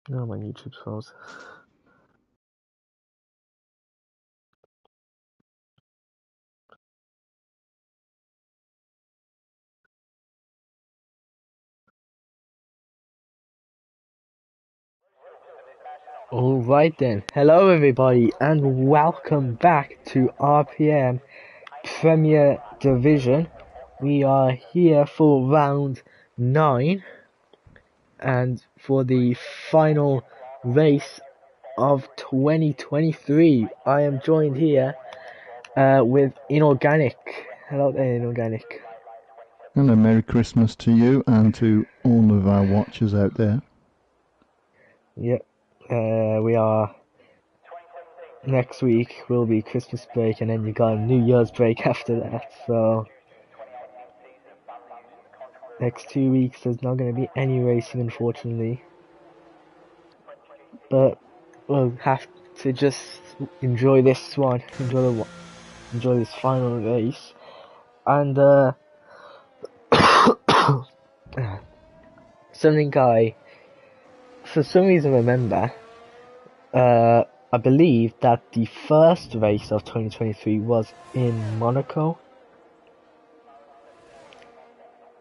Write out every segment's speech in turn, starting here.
No, my YouTube's froze. Alright then, hello everybody and welcome back to RPM Premier Division. We are here for round 9 and for the final race of 2023. I am joined here with Inorganic. Hello there, Inorganic. Hello, Merry Christmas to you and to all of our watchers out there. Yep, we are. Next week will be Christmas break, and then you got a New Year's break after that. So next 2 weeks there's not going to be any racing, unfortunately. But we'll have to just enjoy this one, enjoy this final race, and something I, for some reason, remember. I believe that the first race of 2023 was in Monaco.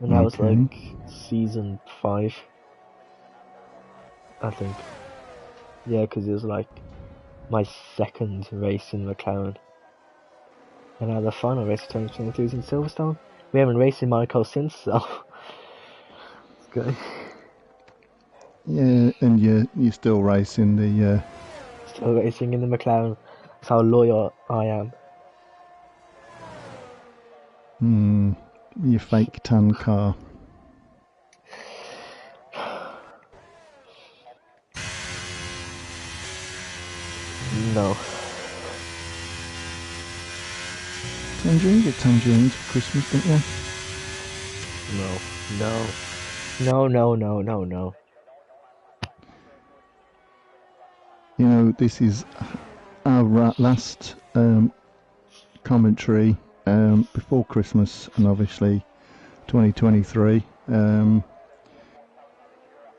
And that was like season 5. I think. Yeah, because it was like my second race in McLaren. And now the final race of 2023 is in Silverstone. We haven't raced in Monaco since, so it's good. Yeah, and you're still racing the... Still racing in the McLaren. That's how loyal I am. Your fake tan car. No. Tangerine? You get tangerines for Christmas, don't you? No. You know, this is our last commentary before Christmas, and obviously 2023.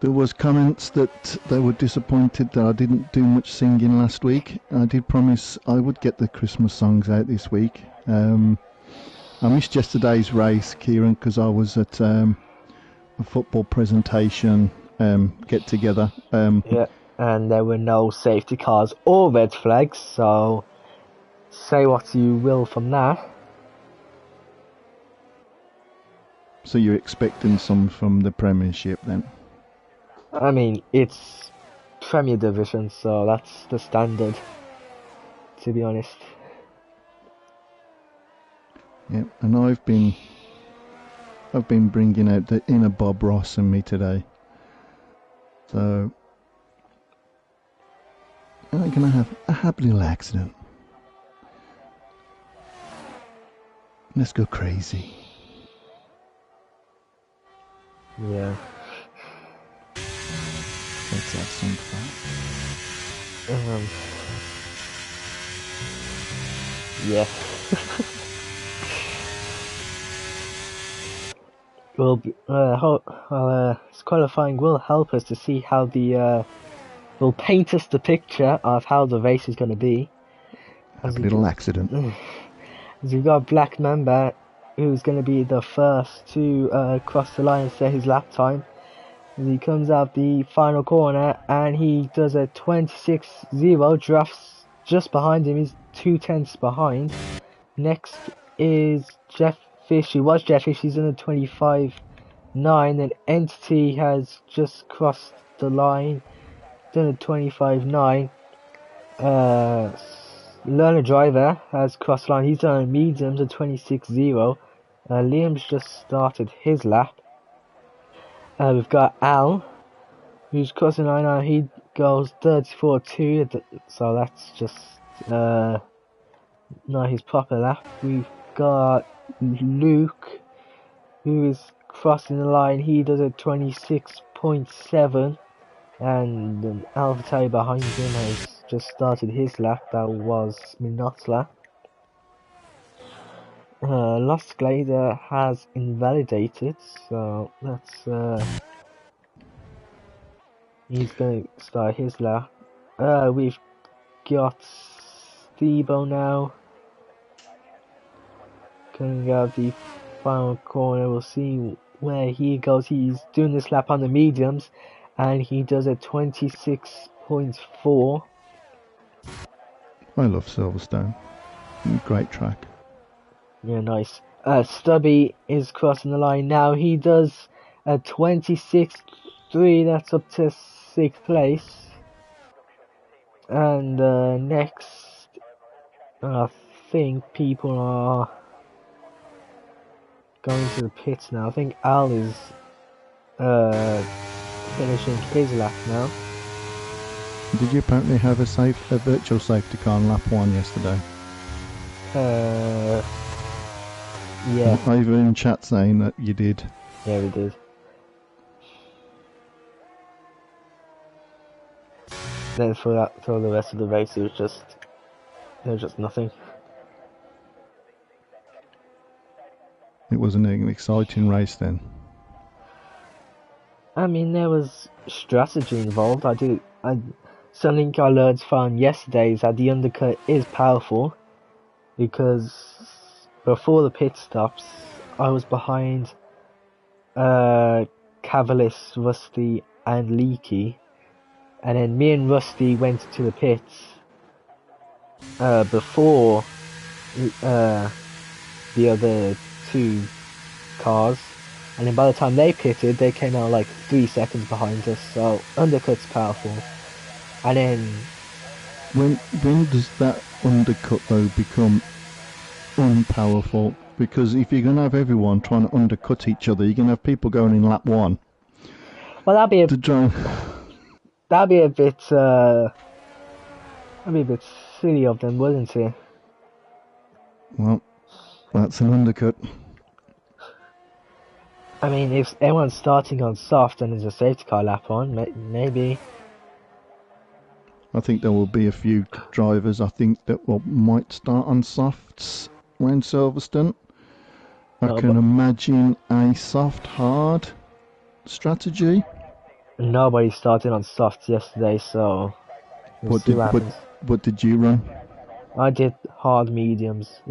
There was comments that they were disappointed that I didn't do much singing last week. I did promise I would get the Christmas songs out this week. I missed yesterday's race, Kieran, because I was at a football presentation get together. Yeah, and there were no safety cars or red flags, so say what you will from that. So you're expecting some from the Premiership then? I mean, it's Premier Division, so that's the standard, to be honest. Yeah, and I've been bringing out the inner Bob Ross in me today. So I'm gonna have a happy little accident. Let's go crazy. Yeah. Let's have some fun. Yeah. This qualifying will help us to see how will paint us the picture of how the race is going to be. Happy little accident. As we've got a black member who's going to be the first to cross the line and set his lap time. As he comes out the final corner and he does a 26.0, drafts just behind him, he's 2 tenths behind. Next is Jeff Fish, who was Jeff Fish, he's in a 25.9, and Entity has just crossed the line, done a 25.9. Learner Driver has crossed the line, he's done a medium to 26.0. Liam's just started his lap. We've got Al, who's crossing the line now, he goes 34.2, so that's just not his proper lap. We've got Luke, who is crossing the line, he does a 26.7, and AlphaTauri behind him has just started his lap, that was Minot's lap. Lost Glader has invalidated, so that's He's going to start his lap. We've got Stebo now. Coming out the final corner. We'll see where he goes. He's doing this lap on the mediums, and he does a 26.4. I love Silverstone. Great track. Yeah, nice. Stubby is crossing the line now. He does a 26.3. That's up to 6th place. And next, I think people are going to the pits now. I think Al is finishing his lap now. Did you apparently have a virtual safety car on lap 1 yesterday? Yeah. Over in chat saying that you did. Yeah, we did. Then for the rest of the race, there was just nothing. It wasn't an exciting race then. I mean, there was strategy involved. Something I learned from yesterday is that the undercut is powerful, because before the pit stops, I was behind Cavalis, Rusty, and Leaky, and then me and Rusty went to the pits before the other 2 cars, and then by the time they pitted, they came out like 3 seconds behind us. So undercut's powerful. And then when does that undercut though become unpowerful? Because if you're going to have everyone trying to undercut each other, you're going to have people going in lap 1. Well, that'd be a bit silly of them, wouldn't it? Well, that's an undercut. I mean, if everyone's starting on soft and there's a safety car lap on, maybe. I think there will be a few drivers that might start on softs around Silverstone. I can imagine a soft hard strategy. Nobody started on softs yesterday, so what did you run? I did hard mediums.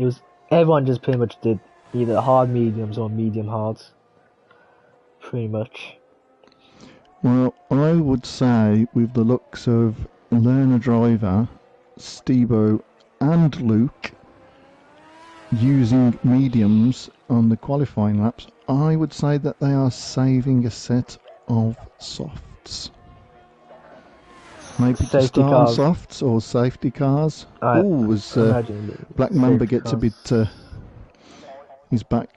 Everyone just pretty much did either hard mediums or medium hards. Pretty much. Well, I would say with the looks of Learner Driver, Stebo and Luke using mediums on the qualifying laps, I would say that they are saving a set of softs. Maybe to start on softs or safety cars. Was Black Mamba gets a bit... his back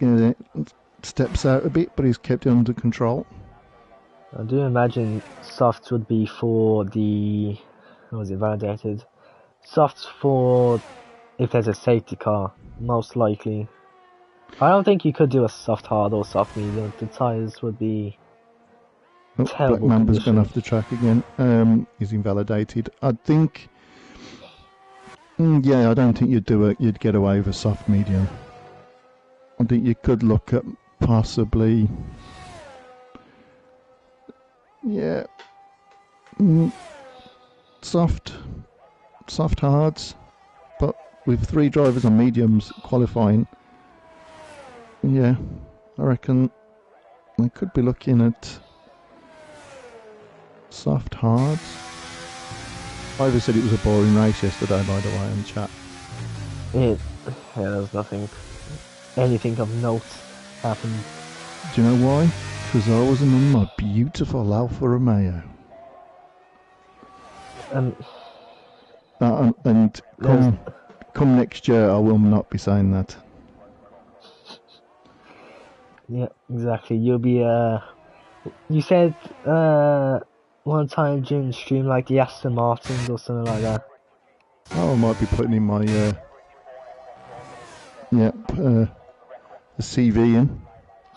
steps out a bit, but he's kept it under control. I do imagine softs would be for the... How was it validated? Softs for if there's a safety car, most likely. I don't think you could do a soft hard or soft medium. The tyres would be terrible. Black Mamba's gone off the track again. He's invalidated. I think... I don't think you'd get away with a soft medium. I think you could look at possibly... soft hards, but with 3 drivers on mediums qualifying, I reckon they could be looking at soft hards. Ivor said it was a boring race yesterday, by the way, in the chat. There was anything of note happened. Do you know why? Because I wasn't in my beautiful Alfa Romeo. And come next year, I will not be saying that. Yeah, exactly. You'll be you said one time during the stream, like the Aston Martins or something like that. Oh, I might be putting in my the CV in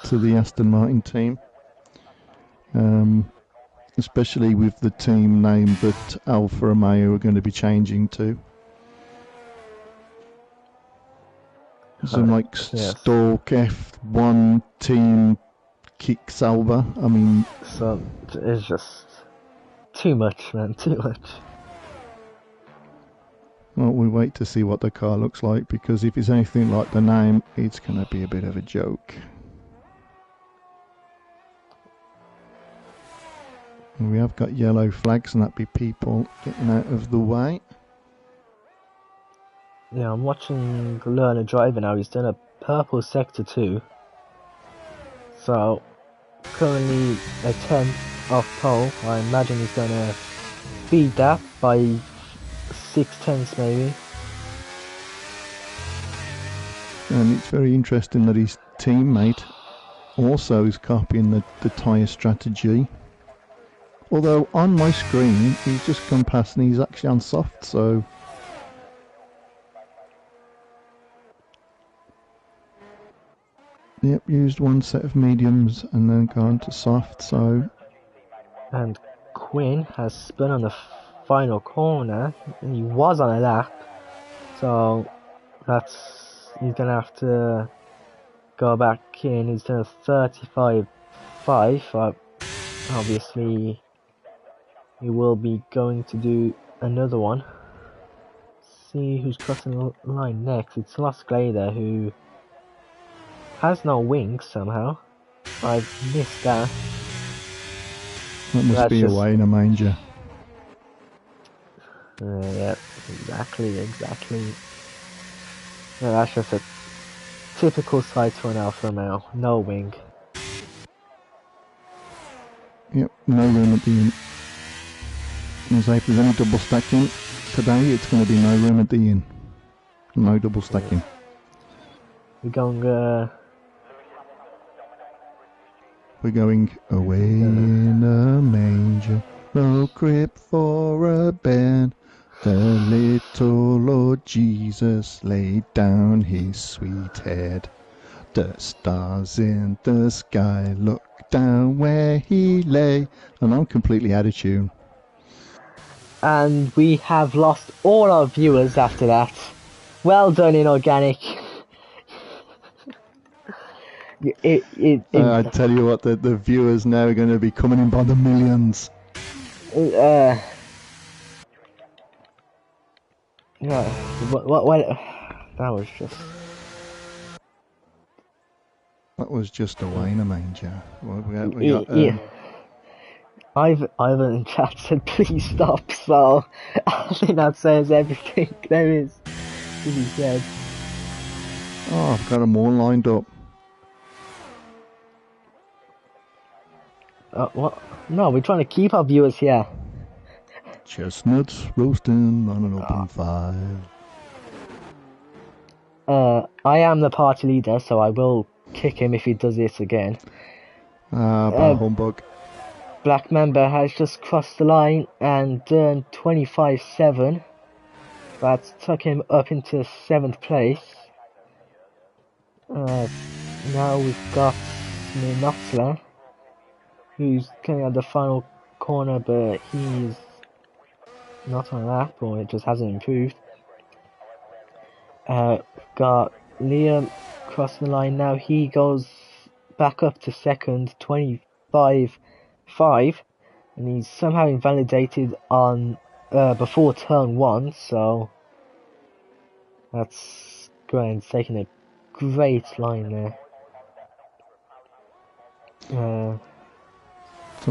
to the Aston Martin team. Especially with the team name that Alfa Romeo are going to be changing to. So Stork F1 team Kick Sauber. I mean... So it's just too much, man, too much. Well, we wait to see what the car looks like, because if it's anything like the name, it's going to be a bit of a joke. And we have got yellow flags, and that'd be people getting out of the way. Yeah, I'm watching the learner driver now. He's done a purple sector 2. So, currently a 10th off pole. I imagine he's going to beat that by 6/10 maybe. And it's very interesting that his teammate also is copying the tyre strategy. Although on my screen, he's just come past and he's actually on soft, so... Yep, used one set of mediums and then gone to soft, so... And Quinn has spun on the final corner, and he was on a lap, so he's gonna have to go back in. He's done a 35.5. Obviously, he will be going to do another one. See who's crossing the line next. It's Lost Glader, who has no wings somehow. I've missed that. That must be away in a manger. Yeah, exactly. No, that's just a typical sight for an Alfa Romeo. No wing. Yep, no room at the inn. As if there's any double stacking today, it's going to be no room at the inn. No double stacking. We're going away in a manger, no crib for a bed. The little Lord Jesus laid down his sweet head. The stars in the sky looked down where he lay. And I'm completely out of tune. And we have lost all our viewers after that. Well done, Inorganic. I tell you what, the viewers now are going to be coming in by the millions. Yeah, what, that was just away in a manger. Ivan in chat said please stop, so I think that says everything there is to be said. Oh, I've got them all lined up. What? No, we're trying to keep our viewers here. Chestnuts roasting on an open fire. I am the party leader, so I will kick him if he does this again. Humbug. Black Mamba has just crossed the line and done 25.7. That's took him up into 7th place. Now we've got Minoxla, who's coming out the final corner, but he's not on a lap, or it just hasn't improved. Got Liam crossing the line now. He goes back up to 2nd, 25.5, and he's somehow invalidated on before turn 1, so that's great. It's taking a great line there. So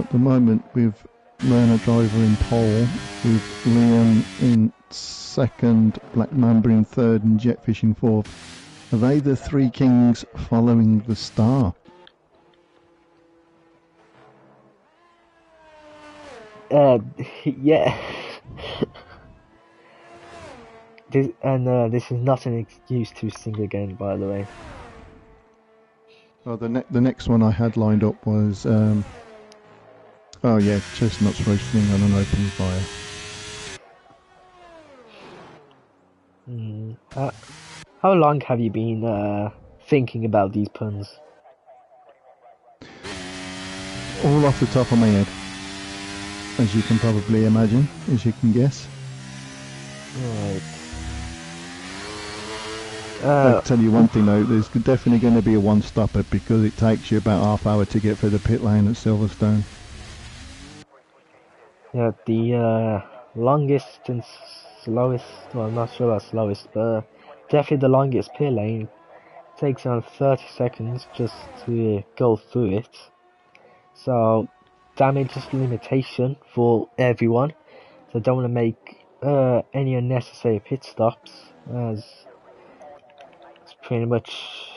at the moment we've learner driver in pole, with Liam in 2nd, Black Mamba in 3rd and Jetfish in 4th. Are they the three kings following the star? Yeah. This is not an excuse to sing again, by the way. Oh, the next one I had lined up was chestnuts roasting on an open fire. How long have you been thinking about these puns? All off the top of my head, as you can probably imagine, as you can guess. Right. I'll tell you one thing though, there's definitely going to be a one-stopper, because it takes you about half hour to get through the pit lane at Silverstone. Yeah, the longest and slowest, well, I'm not sure about slowest, but definitely the longest pit lane takes around 30 seconds just to go through it. So, damage is limitation for everyone. So, don't want to make any unnecessary pit stops, as it's pretty much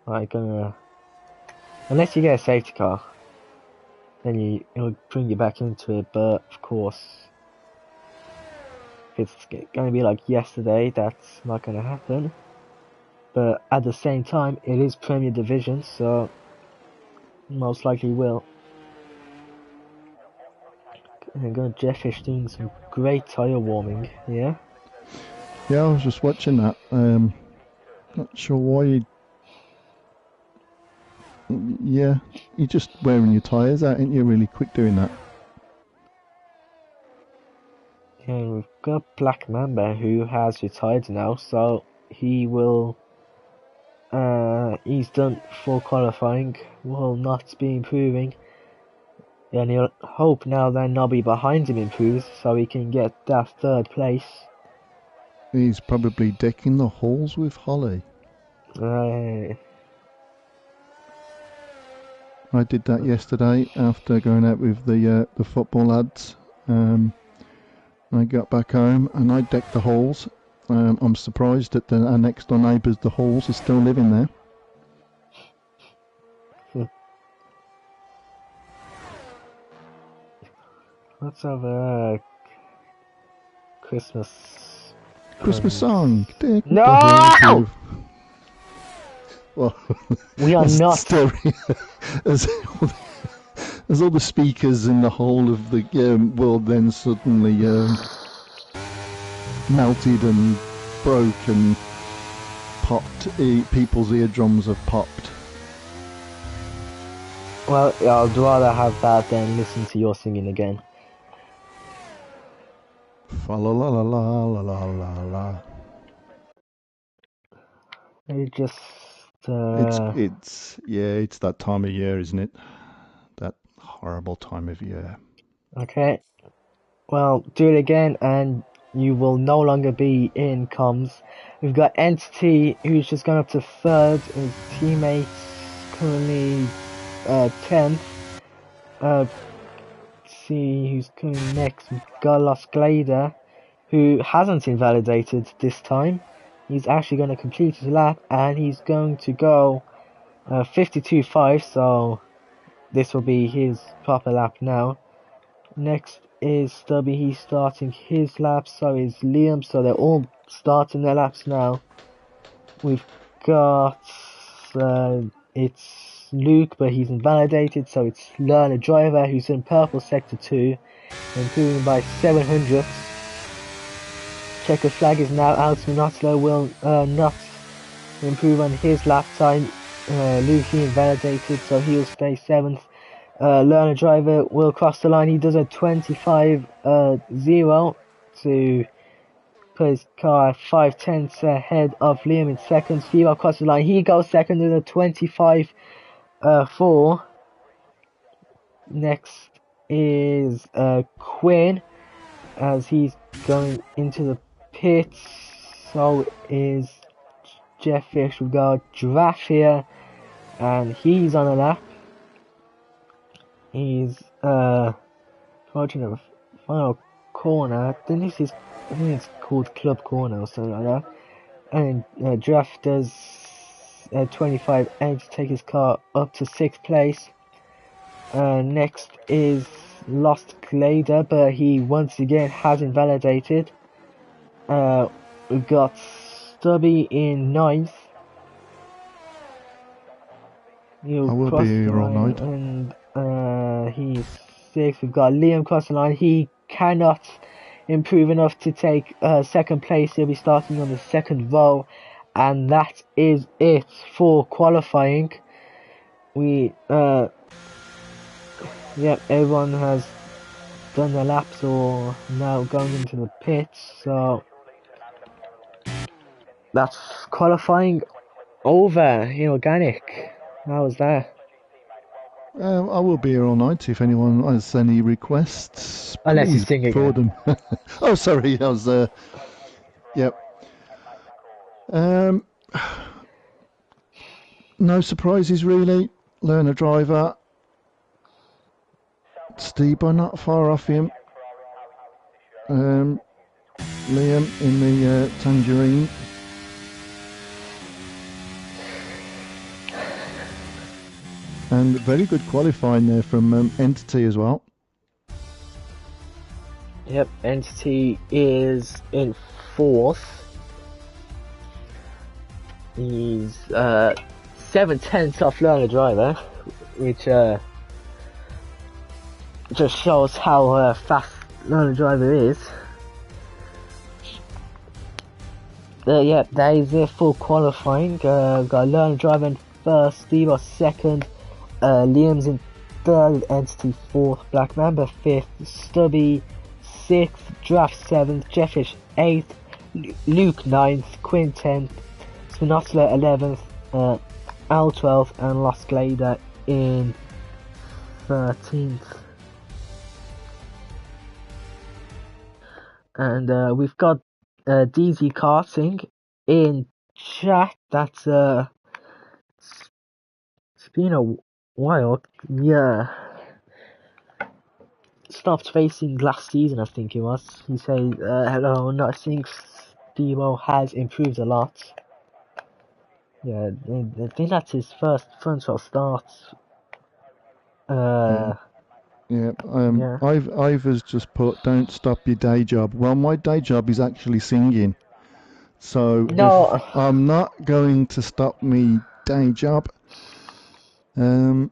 like unless you get a safety car, then it'll bring you back into it. But of course, if it's going to be like yesterday, that's not going to happen. But at the same time, it is Premier Division, so most likely will. And got Jeffish doing some great tyre warming, yeah? Yeah, I was just watching that. Not sure why yeah, you're just wearing your tyres out, ain't you? Really quick doing that. And we've got Black Mamba who has retired now, so he will. He's done for qualifying, will not be improving. And he'll hope now that Nobby behind him improves so he can get that third place. He's probably decking the halls with holly. I did that yesterday after going out with the football lads. I got back home and I decked the halls. I'm surprised that our next door neighbours, the halls, are still living there. Let's have a Christmas song. Deck No! the halls with... Well, we are not. Story. As all the speakers in the whole of the world then suddenly melted and broke and popped. People's eardrums have popped. Well, I'd rather have that than listen to your singing again. Fa la la la la la la la. It just. It's that time of year, isn't it? That horrible time of year. Okay. Well, do it again, and you will no longer be in comms. We've got Entity, who's just gone up to third. His teammates currently 10th. See who's coming next. We've got Lost Glader, who hasn't invalidated this time. He's actually going to complete his lap, and he's going to go 52.5, so this will be his proper lap now. Next is Stubby, he's starting his lap, so is Liam, so they're all starting their laps now. We've got, it's Luke, but he's invalidated, so it's Learner Driver, who's in purple sector 2, improving by 700. Checker Flag is now out, Minotlo will not improve on his lap time. Luke invalidated, so he'll stay 7th. Learner Driver will cross the line. He does a 25.0 to put his car 5/10 ahead of Liam in second. Steve across the line. He goes second with a 25.4. Next is Quinn, as he's going into the pits. So is Jeff Fish. We've got Giraffe here, and he's on a lap. He's approaching the final corner. I think it's called Club Corner or something like that. And Giraffe does 25.8 to take his car up to 6th place. Next is Lost Glader, but he once again has invalidated. We've got Stubby in 9th. I will be here all night. And he's 6th. We've got Liam cross the line. He cannot improve enough to take 2nd place. He'll be starting on the 2nd row. And that is it for qualifying. Everyone has done their laps or now going into the pits. So that's qualifying over in organic. How was that? I will be here all night if anyone has any requests. Unless you Please sing forward again. them. Oh, sorry, I was. Yep. Um, no surprises really. Learner driver. Steve not far off him. Liam in the Tangerine. And very good qualifying there from Entity as well. Yep, Entity is in 4th. He's 7/10 off learner driver, which just shows how fast learner driver is. Yeah, that is it for qualifying. Got learner driver in 1st, Steve 2nd, Liam's in 3rd, Entity 4th, Black Mamba 5th, Stubby 6th, Draft 7th, Jeffish 8th, Luke 9th, Quinn 10th, Spinotula 11th, Al 12th, and Lost Glader in 13th. And we've got DZ Karting in chat. That's it's been a while. Yeah, stopped facing last season, I think it was. He said, "Hello, I think Steve has improved a lot." Yeah, I think that's his first front row start. Yeah. Yeah. Ivor's just put, don't stop your day job. Well, my day job is actually singing. So No. if I'm not going to stop me day job, yep,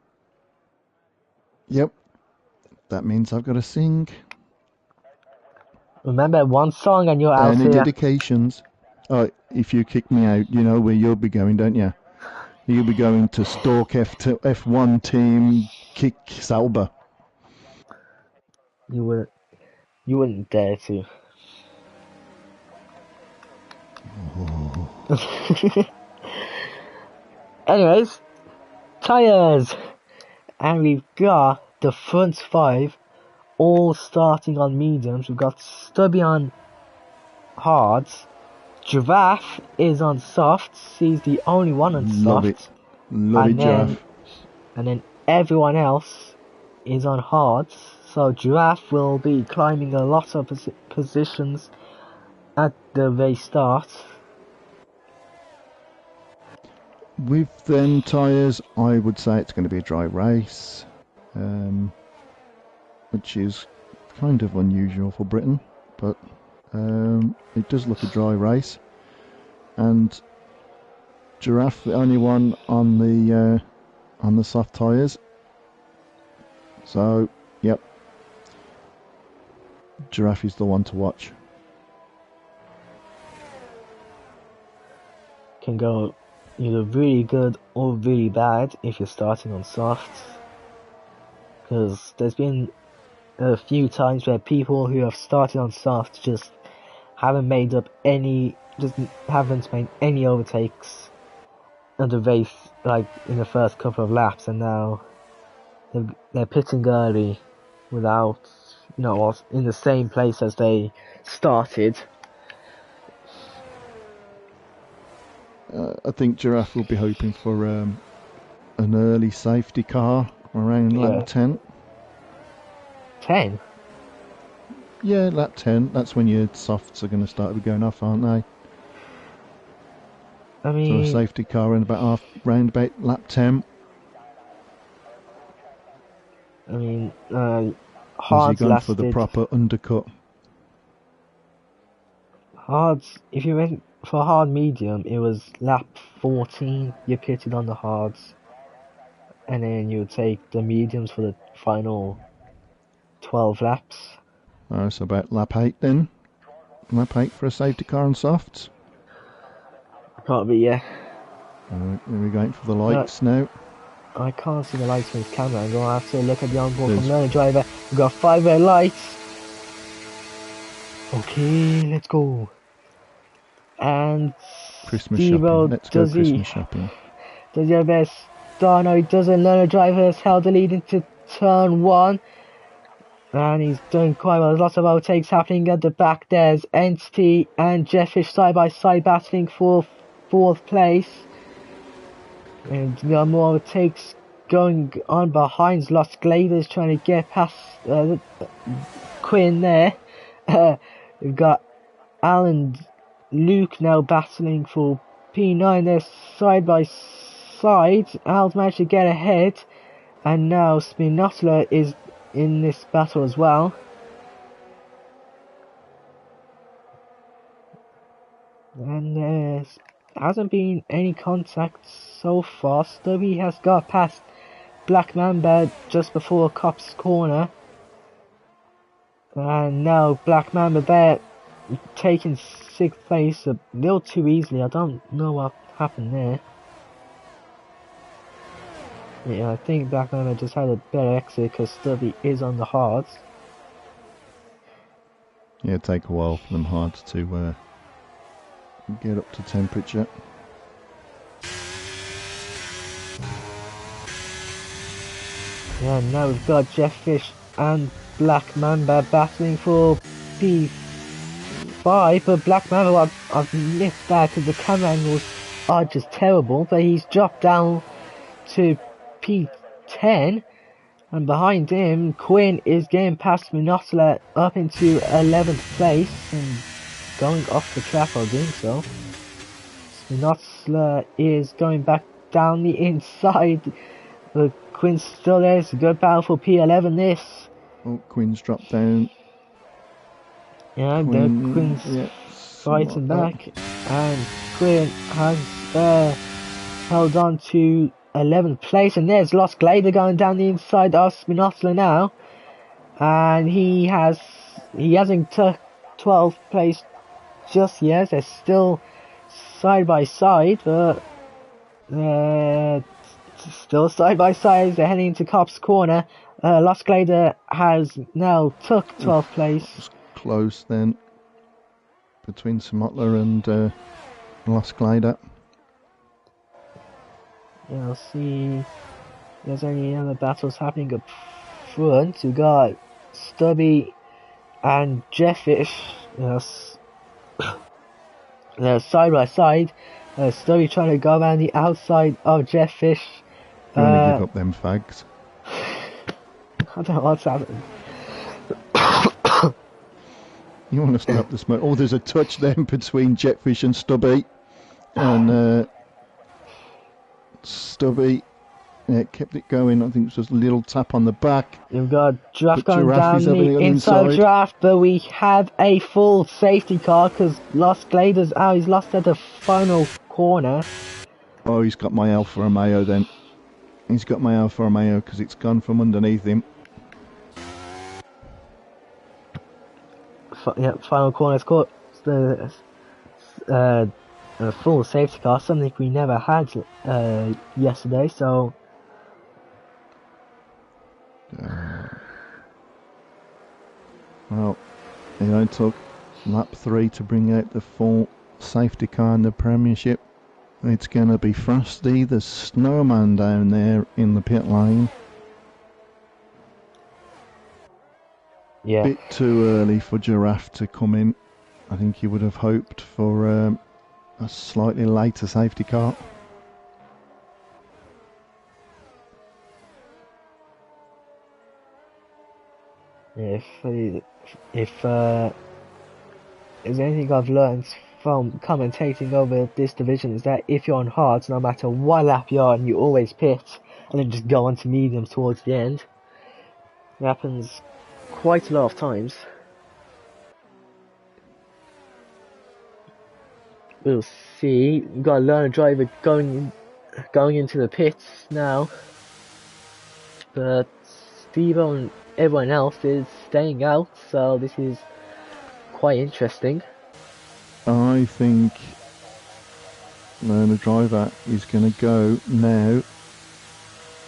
that means I've got to sing. Remember one song and you're out Any here. dedications? Oh, if you kick me out, you know where you'll be going, don't you? You'll be going to stalk F1 team kick Sauber. You wouldn't dare to. Oh. Anyways, tyres, and we've got the front 5 all starting on mediums. We've got Stubby on hards, Giraffe is on softs. He's the only one on softs. Love it, Giraffe. And then everyone else is on hards. So Giraffe will be climbing a lot of positions at the race start. With them tyres, I would say it's going to be a dry race, which is kind of unusual for Britain, but it does look a dry race. And Giraffe, the only one on the soft tyres. So, yep, Giraffe is the one to watch. Can go either really good or really bad if you're starting on softs. Because there's been a few times where people who have started on softs just haven't made any overtakes in the race, like in the first couple of laps, and now they're pitting early without, in the same place as they started. I think Giraffe will be hoping for an early safety car around lap 10. 10? Yeah, lap 10. That's when your softs are going to start going off, aren't they? I mean, so a safety car in round about lap 10. I mean, Has he gone for the proper undercut? Hards, if you went for hard medium, it was lap 14, you pitted on the hards, and then you would take the mediums for the final 12 laps. So about lap 8 then? Lap 8 for a safety car on softs? Can't be, yeah. Alright, here we're going for the lights now. I can't see the lights from this camera. I'm going to have to look at the onboard from learner driver. We've got 5 red lights. Okay, let's go. And Christmas shopping. Let's go Christmas shopping. Does he have start. No, he doesn't. Learner driver has held the lead into turn 1. And he's doing quite well. There's lots of overtakes happening at the back. There's Entity and Jeffish side by side battling for 4th place. And there are more overtakes going on behind. Lost Gladers trying to get past Quinn there. We've got Alan Luke now battling for P9. They're side by side. Al's managed to get ahead. And now Spinotler is in this battle as well. And there hasn't been any contact so far. Stubby has got past Black Mamba just before Cop's corner. And now Black Mamba there taking 6th place a little too easily. I don't know what happened there. Yeah, I think Black Mamba just had a better exit because Stubby is on the hards. Yeah, it'd take a while for them hards to get up to temperature. Yeah, now we've got Jeffish and Black Mamba battling for P5, but Black Mamba, I've missed that because the camera angles are just terrible, but he's dropped down to P10, and behind him, Quinn is getting past Minotla up into 11th place, and going off the track while doing so. Minotla is going back down the inside, but Quinn's still there. It's a good battle for P11 this. Oh, Quinn's dropped down. Yeah, Quinn's fighting back, and Quinn has held on to 11th place, and there's Lost Glader going down the inside of Spinotler now, and he hasn't took 12th place just yet. They're still side by side, but still side by side as they're heading into Cop's corner. Lost Glader has now took 12th place. Close then between Smotler and Lost Glader. Yeah, I'll see if there's any other battles happening up front. We got Stubby and Jeffish, they're side by side. Stubby trying to go around the outside of Jeffish. Gonna give up them fags. I don't know what's happening. You want to stop the smoke? Oh, there's a touch then between Jetfish and Stubby, and Stubby kept it going. I think it was just a little tap on the back. We've got Giraffe going down the inside of Giraffe, but we have a full safety car because Lost Glader's out. He's lost at the final corner. Oh, he's got my Alfa Romeo then. He's got my Alfa Romeo because it's gone from underneath him. Final corner. It's caught the full safety car, something we never had yesterday. So well, it only took lap 3 to bring out the full safety car in the Premiership. It's going to be Frosty, the snowman down there in the pit lane. Yeah. Bit too early for Giraffe to come in. I think he would have hoped for a slightly later safety car. If there's anything I've learned from commentating over this division, is that if you're on hards, no matter what lap you're on, you always pit and then just go on to mediums towards the end. It happens quite a lot of times. We'll see. We've got a learner driver going into the pits now, but Steve-O and everyone else is staying out, so this is quite interesting. I think learner driver is going to go now.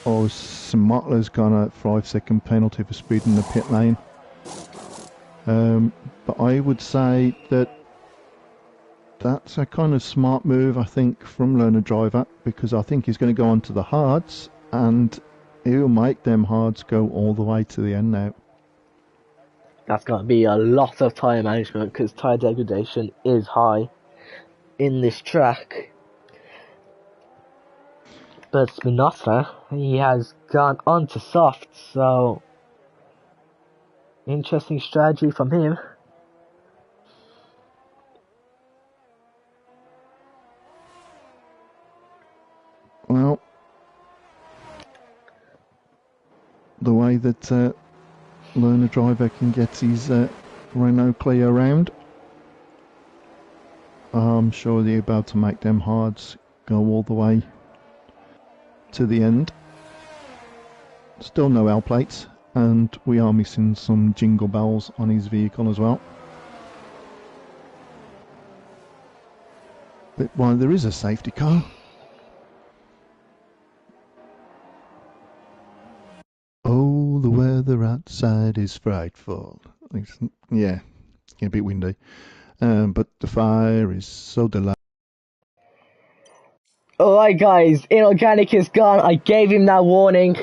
Or Smotler's got a 5-second penalty for speeding the pit lane. But I would say that that's a kind of smart move, I think, from Learner Driver, because I think he's going to go on to the hards, and he'll make them hards go all the way to the end now. That's going to be a lot of tyre management because tyre degradation is high in this track. But Spinoza, he has gone on to soft, so interesting strategy from him. Well, the way that Learner Driver can get his Renault Clio around, I'm sure they're about to make them hards go all the way to the end. Still no L plates, and we are missing some jingle bells on his vehicle as well. But while there is a safety car, oh, the weather outside is frightful. Yeah, it's getting a bit windy, but the fire is so delightful. Alright guys, Inorganic is gone. I gave him that warning,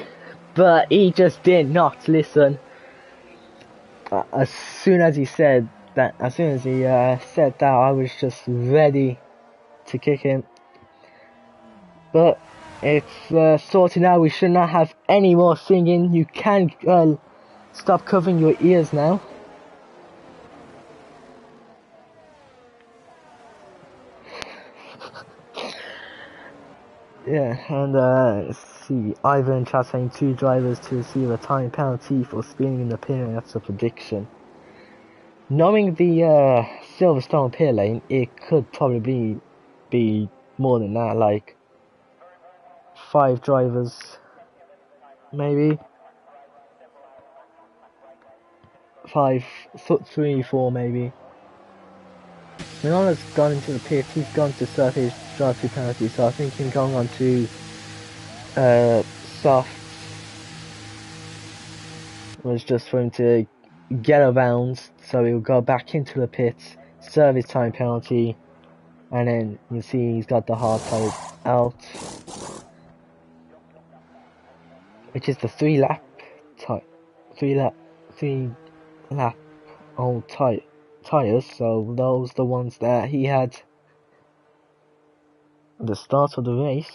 but he just did not listen. As soon as he said that, I was just ready to kick him. But it's sorted out. We should not have any more singing. You can stop covering your ears now. Yeah, and let's see, Ivan saying 2 drivers to receive a time penalty for speeding in the pit lane. That's a prediction. Knowing the Silverstone pit lane, it could probably be more than that, like 5 drivers, maybe 3, 4 maybe. Milano's gone into the pit. He's gone to serve his drive-through penalty, so I think him going on to soft was just for him to get around, so he'll go back into the pit, serve his time penalty, and then you see he's got the hard tyre out, which is the 3 lap old tyres, so those are the ones that he had at the start of the race.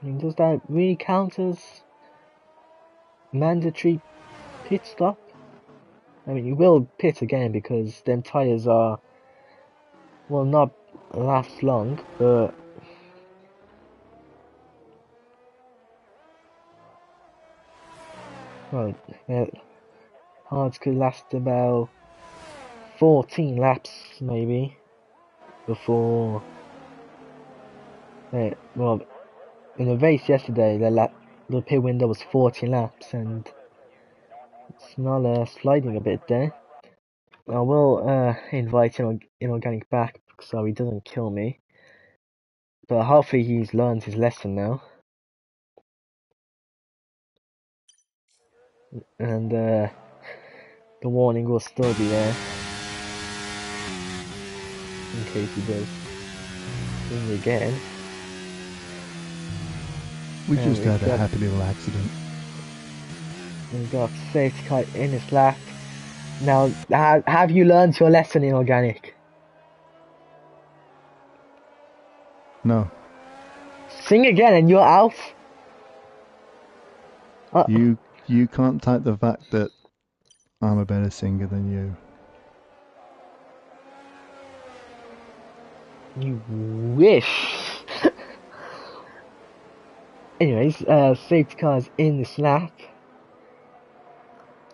I mean, does that really count as mandatory pit stop? I mean, you will pit again because them tyres are, well, not last long, but well, hards could last about 14 laps maybe before. Well, in the race yesterday, the pit window was 14 laps, and it's not sliding a bit there. I will invite Inorganic back so he doesn't kill me, but hopefully he's learned his lesson now. And the warning will still be there in case he does sing again. We just had a happy little accident. We've got safety car in his lap. Now, have you learned your lesson, Inorganic? No. Sing again and you're out. You can't take the fact that I'm a better singer than you. You wish. Anyways, safety car's in this lap.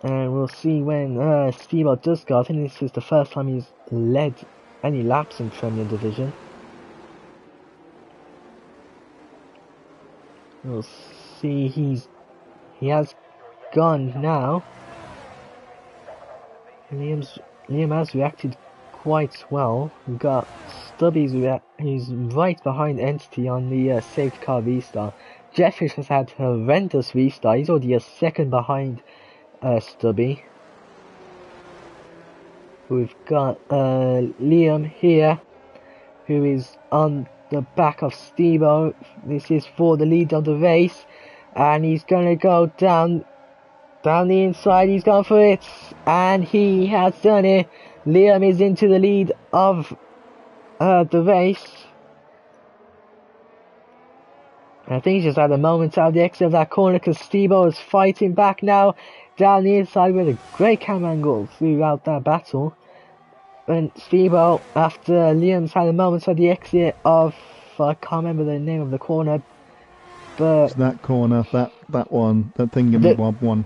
And we'll see when Steve does go. I think this is the first time he's led any laps in Premier Division. We'll see he has gone now. Liam has reacted quite well. We've got Stubby's who's right behind Entity on the safety car restart. Jeffries has had a horrendous restart. He's already a second behind Stubby. We've got Liam here, who is on the back of Steve-O. This is for the lead of the race, and he's gonna go down the inside. He's gone for it, and he has done it. Liam is into the lead of the race. I think he's just had a moment out of the exit of that corner, because Steve-O is fighting back now down the inside with a great camera angle throughout that battle. And Steve-O, after Liam's had a moment at the exit of, I can't remember the name of the corner, but It's that corner, that one, that thingy-bob one.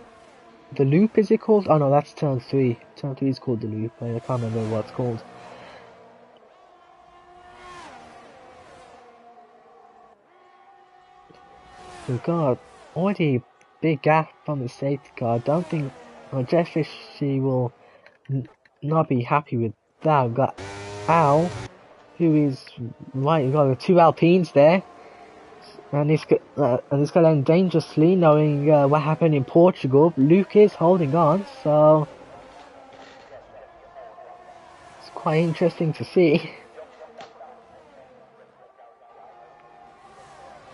The loop, is it called? Oh no, that's turn 3. Turn 3 is called the loop. I can't remember what it's called. We've got already big gap from the safety car. I don't think Jeffrey will not be happy with that. We've got Al, who is right. We've got the two Alpines there, and he's got to end dangerously, knowing what happened in Portugal. Luke is holding on, so it's quite interesting to see.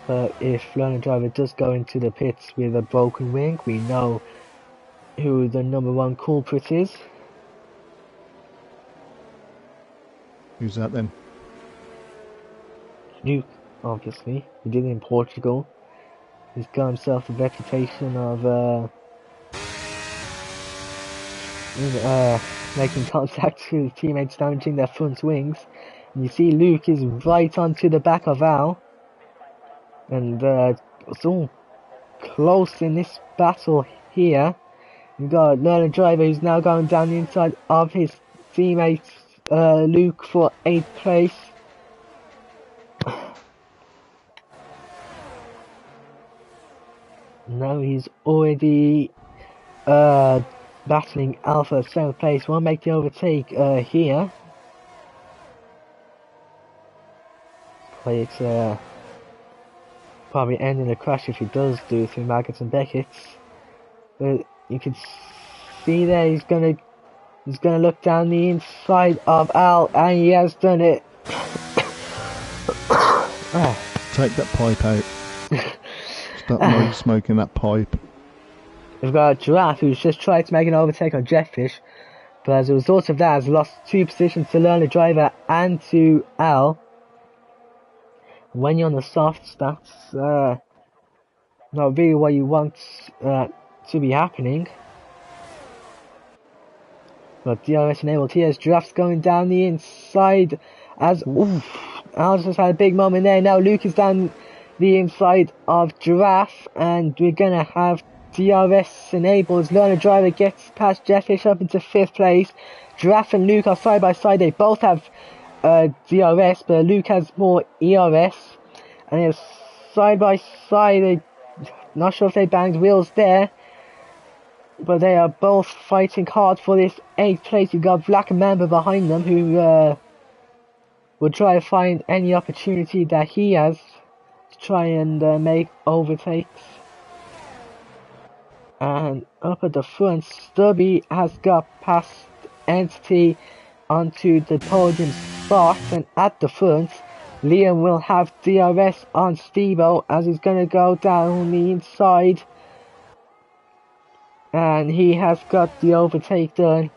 But if Learning Driver does go into the pits with a broken wing, we know who the number one culprit is. Who's that then? Luke, obviously. He did it in Portugal. He's got himself a reputation of making contact with his teammates, damaging their front wings. And you see Luke is right onto the back of Al. And it's all close in this battle here. We've got Learning Driver, who's now going down the inside of his teammate Luke for 8th place. Now he's already battling Alpha 7th place. Won't make the overtake here. But it's probably ending a crash if he does do through Maggots and Beckett's. But you can see there he's gonna look down the inside of Al, and he has done it. Take that pipe out. Stop smoking that pipe. We've got a Giraffe who's just tried to make an overtake on Jetfish, but as a result of that has lost 2 positions to Learner Driver and to Al. When you're on the softs, that's not really what you want to be happening. But DRS enabled here as Giraffe's going down the inside as Al just had a big moment there. Now Luke is down the inside of Giraffe, and we're gonna have DRS enabled as Learner Driver gets past Jetfish up into 5th place. Giraffe and Luke are side by side. They both have DRS, but Luke has more ERS, and they're side by side. Not sure if they banged wheels there, but they are both fighting hard for this 8th place. You've got Black Mamba behind them, who will try to find any opportunity that he has to try and make overtakes. And up at the front, Stubby has got past Entity onto the podium spot, and at the front, Liam will have DRS on Steve-O as he's going to go down the inside, and he has got the overtake done,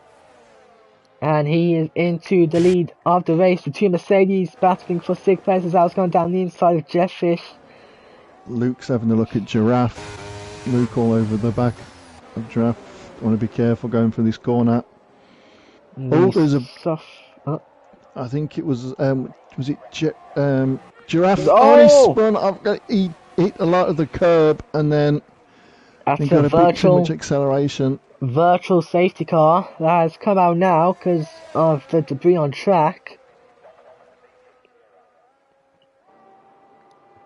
and he is into the lead of the race. The 2 Mercedes battling for 6th place as I was going down the inside of Jetfish. Luke's having a look at Giraffe. Luke all over the back of Giraffe. Want to be careful going for this corner. There's a soft. I think it was it Giraffe? Oh! He spun. He hit a lot of the curb, and then he got a bit too much acceleration. Virtual safety car that has come out now because of the debris on track.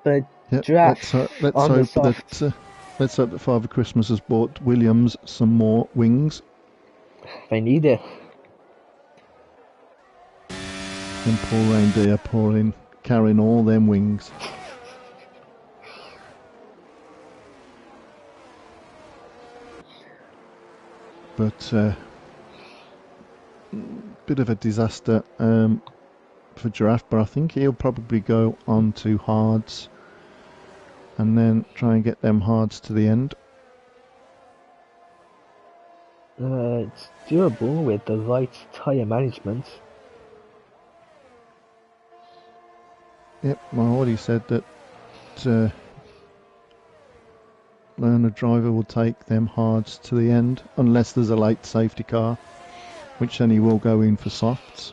But Giraffe, let's hope that Father Christmas has bought Williams some more wings. They need it. And poor reindeer carrying all them wings. But bit of a disaster for Giraffe, but I think he'll probably go on to hards and then try and get them hards to the end. It's doable with the right tyre management. Yep, I already said that learner driver will take them hards to the end, unless there's a late safety car, which then he will go in for softs.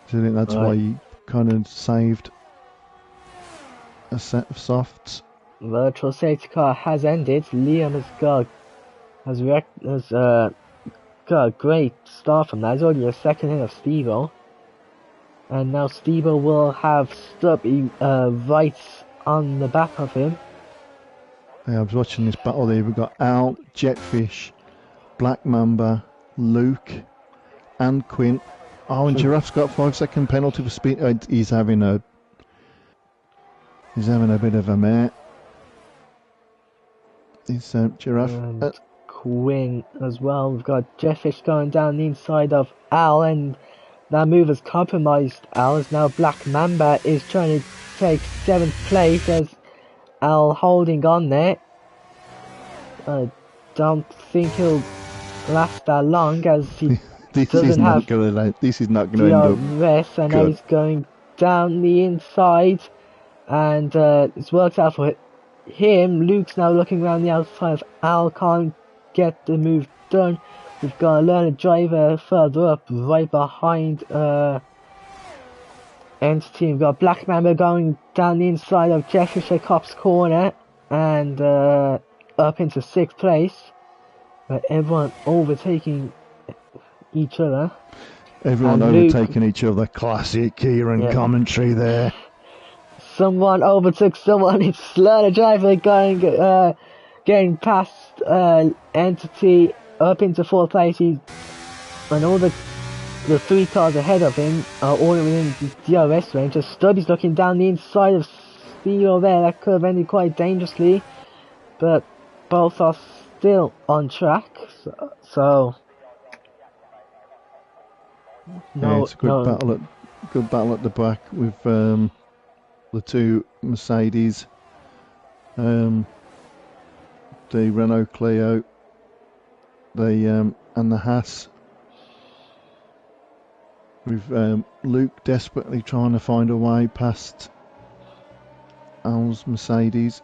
So I think that's why he kind of saved a set of softs. Virtual safety car has ended. Liam has got a great start from that. He's already a second in of Steve-O. And now Steve-O will have Stubby right on the back of him. Yeah, I was watching this battle there. We've got Al, Jetfish, Black Mamba, Luke, and Quint. Oh, and Giraffe's got 5-second penalty for speed. He's having a bit of a mare. It's Giraffe. And Quinn as well. We've got Jetfish going down the inside of Al, and that move has compromised Al, as now Black Mamba is trying to take 7th place, as Al holding on there. I don't think he'll last that long, as he this is not going to end up rest, and now he's going down the inside, and it's worked out for him. Luke's now looking around the outside of Al, can't get the move done. We've got a learner driver further up, right behind Entity. We've got Black Mamba going down the inside of Jeffrey Cop's corner, and up into 6th place. Everyone overtaking each other. Everyone overtaking each other. Classic Kieran commentary there. Someone overtook someone. It's learner driver getting past Entity up into 4th place. And all the 3 cars ahead of him are all within the DRS range. As Stubby's looking down the inside of Steel there. That could have ended quite dangerously, but both are still on track. So no, it's a good battle at the back with the 2 Mercedes, the Renault Clio, and the Haas. With Luke desperately trying to find a way past Al's Mercedes.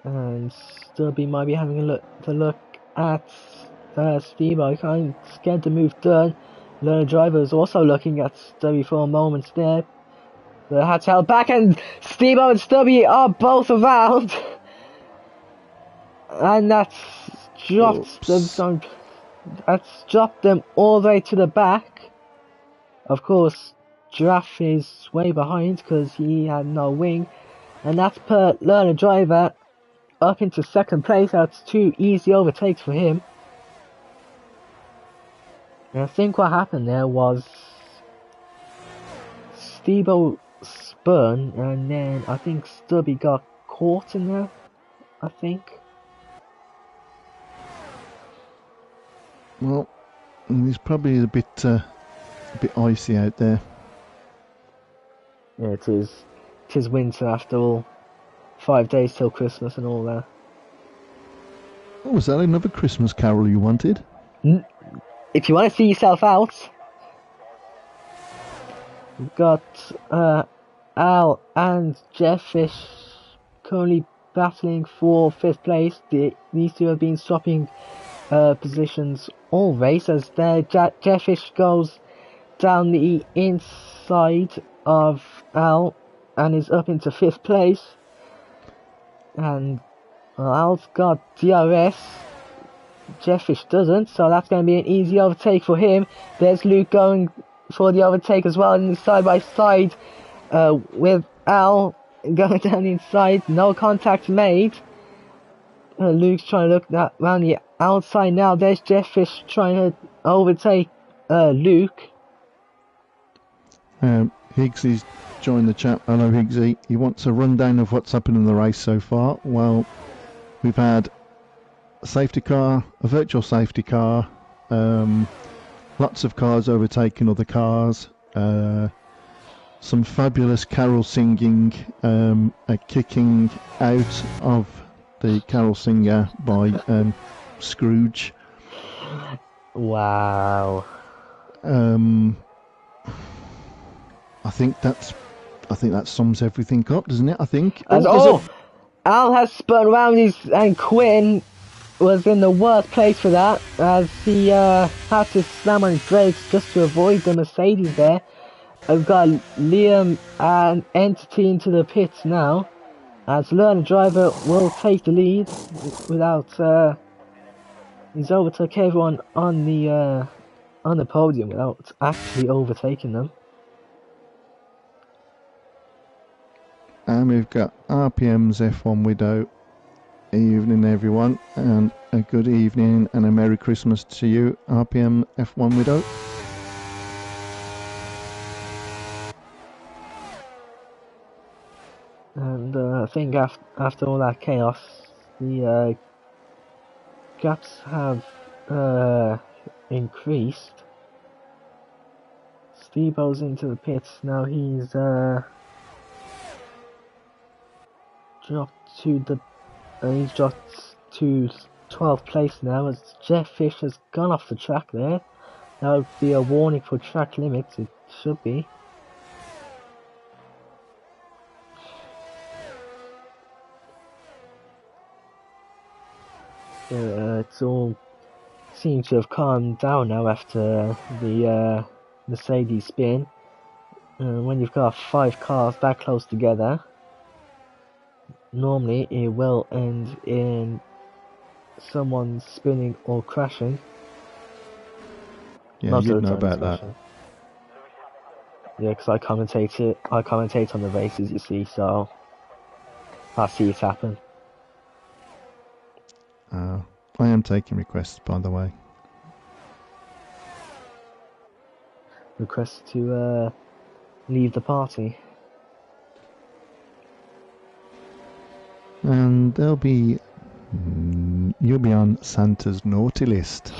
And Stubby might be having a look at Steve-O. He can't get the move done. Learner driver is also looking at Stubby for a moment there. But had to help back, and Steve-O and Stubby are both around. And that's dropped them. That's dropped them all the way to the back. Of course, Giraffe is way behind because he had no wing. And that's put learner driver up into 2nd place. That's 2 easy overtakes for him. And I think what happened there was Steve-O spun, and then I think Stubby got caught in there, I think. Well, he's probably a bit icy out there. Yeah, it is. It is winter after all. 5 days till Christmas and all that. Oh, was that another Christmas carol you wanted? If you want to see yourself out, we've got Al and Jetfish currently battling for 5th place. These 2 have been swapping positions all race, as Jetfish goes down the inside of Al and is up into 5th place. And Al's got DRS. Jetfish doesn't, so that's going to be an easy overtake for him. There's Luke going for the overtake as well, in the side by side with Al going down the inside. No contact made. Luke's trying to look around the outside now. There's Jetfish trying to overtake Luke. Higgsy's joined the chat. Hello, Higgsy. He wants a rundown of what's happened in the race so far. Well, we've had safety car, a virtual safety car, lots of cars overtaking other cars, some fabulous carol singing, a kicking out of the carol singer by Scrooge. Wow. I think that sums everything up, doesn't it? I think. And Oh, Al has spun around and Quinn was in the worst place for that, as he had to slam on his brakes just to avoid the Mercedes there. I've got Liam and Entity into the pits now, as Learner Driver will take the lead without he's overtook everyone on the podium without actually overtaking them. and we've got RPM's F1 Widow. Evening, everyone, and a good evening and a Merry Christmas to you, RPM F1 Widow. And I think after all that chaos, the gaps have increased. Steve-O's into the pits now. He's dropped to 12th place now, as Jeff Fish has gone off the track there. That would be a warning for track limits. It should be. It's all seems to have calmed down now after the Mercedes spin. When you've got 5 cars that close together, normally it will end in someone spinning or crashing. Yeah, you'd know about that. Yeah, because I commentate on the races, you see, so I see it happen. I am taking requests, by the way. Request to leave the party. And you'll be on Santa's naughty list.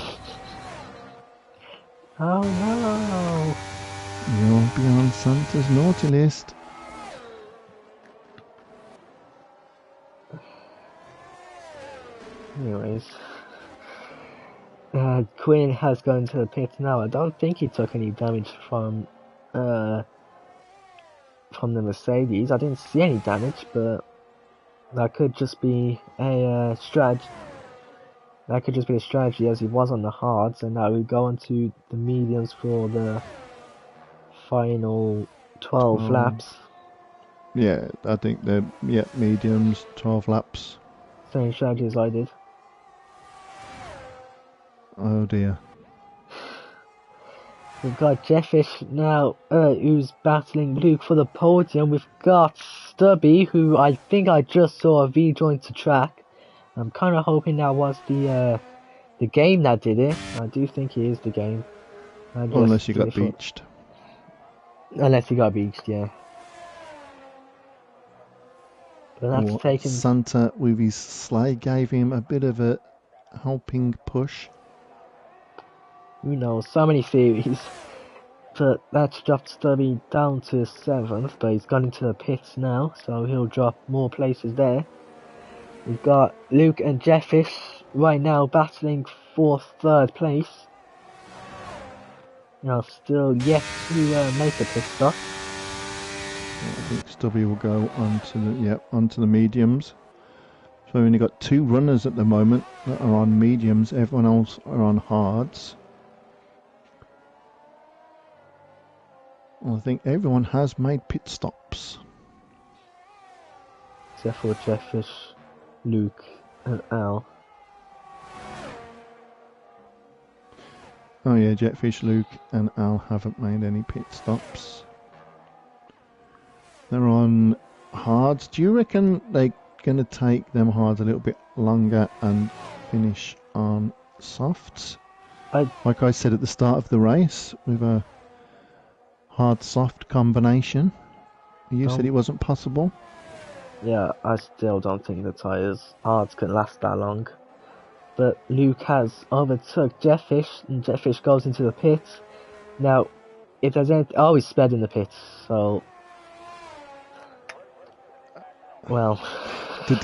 Oh no! You'll be on Santa's naughty list. Anyways, Quinn has gone to the pits now. I don't think he took any damage from the Mercedes. I didn't see any damage, but that could just be a strategy. That could just be a strategy, as he was on the hards, and now we go on to the mediums for the final 12 laps. Yeah, I think they're mediums, 12 laps. Same strategy as I did. Oh dear. We've got Jeffish now, who's battling Luke for the podium. We've got Stubby, who I think I just saw a V-join to track. I'm kind of hoping that was the game that did it. I do think it is the game. Unless you got beached. Unless he got beached, yeah. But that's taken. Santa with his sleigh gave him a bit of a helping push. You know, so many theories. But that's dropped Stubby down to 7th, but he's gone into the pits now, so he'll drop more places there. We've got Luke and Jeffish right now battling for 3rd place. Still yet to make a pit stop. I think Stubby will go onto the mediums. So we've only got 2 runners at the moment that are on mediums. Everyone else are on hards. Well, I think everyone has made pit stops. Except for Jeffish, Luke, and Al. Oh yeah, Jetfish, Luke, and Al haven't made any pit stops. They're on hards. Do you reckon they're going to take them hards a little bit longer and finish on softs? Like I said at the start of the race, with a hard-soft combination. You said it wasn't possible? Yeah, I still don't think the tyres hards can last that long. but Luke has overtook Jetfish, and Jetfish goes into the pits. Now, if there's anything, always sped in the pits, so well. The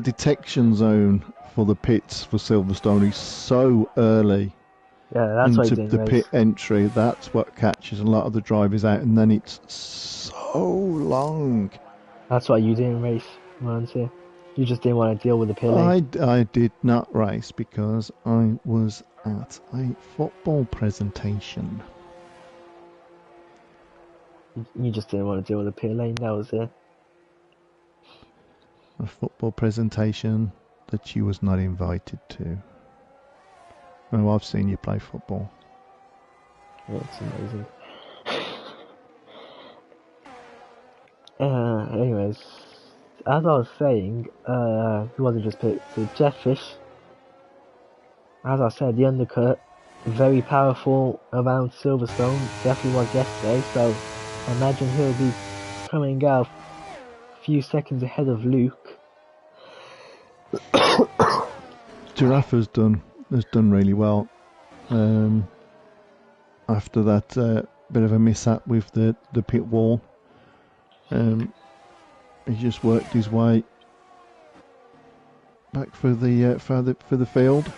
detection zone for the pits for Silverstone is so early Yeah, that's why he into didn't the race. pit entry. That's what catches a lot of the drivers out, and then it's so long. That's why you didn't race, weren't you? You just didn't want to deal with the pit lane. I did not race because I was at a football presentation. You just didn't want to deal with the pit lane, that was it. A football presentation that you was not invited to. Oh, I've seen you play football. It's amazing. Anyways, as I was saying, he wasn't just pit, so Jetfish, as I said, the undercut, very powerful around Silverstone, definitely was yesterday, so I imagine he'll be coming out a few seconds ahead of Luke. Giraffe has done really well. After that bit of a mishap with the pit wall, he just worked his way back for the field.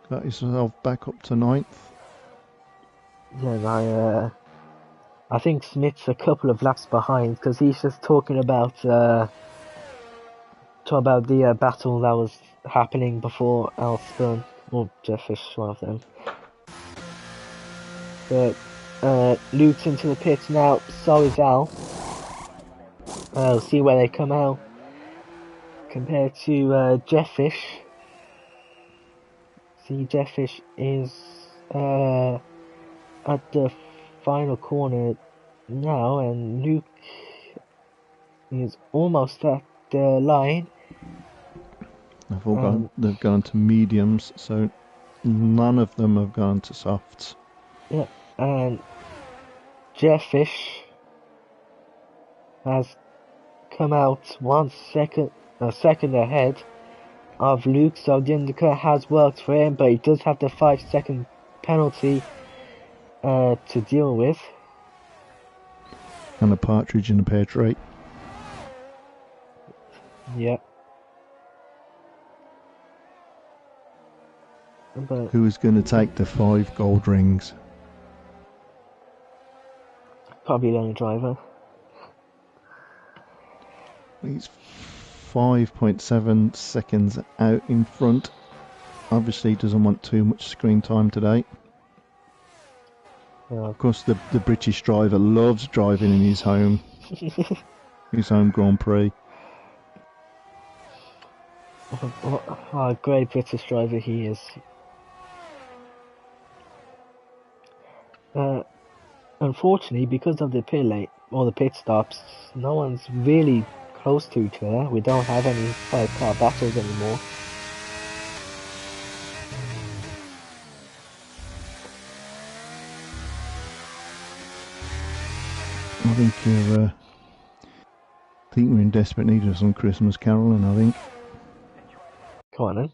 Got himself back up to 9th. Yeah, I think Smith's a couple of laps behind because he's just talking about the battle that was happening before Alspern or Jetfish, one of them. But Luke's into the pits now, so is Al. We'll see where they come out compared to Jetfish. See, Jetfish is at the final corner now, and Luke is almost at the line. They've gone to mediums, so none of them have gone to softs. Yeah, and Jetfish has come out a second ahead of Luke, so the undercut has worked for him, but he does have the 5-second penalty to deal with. And a partridge in a pear tree. Yeah. But who is going to take the 5 gold rings? probably the only driver. He's 5.7 seconds out in front. Obviously, he doesn't want too much screen time today. Of course, the British driver loves driving in his home Grand Prix. What a great British driver he is. Unfortunately, because of the pit lane or the pit stops, no one's really close to each other. We don't have any 5-car battles anymore. I think we're in desperate need of some Christmas caroling, I think. Go on then.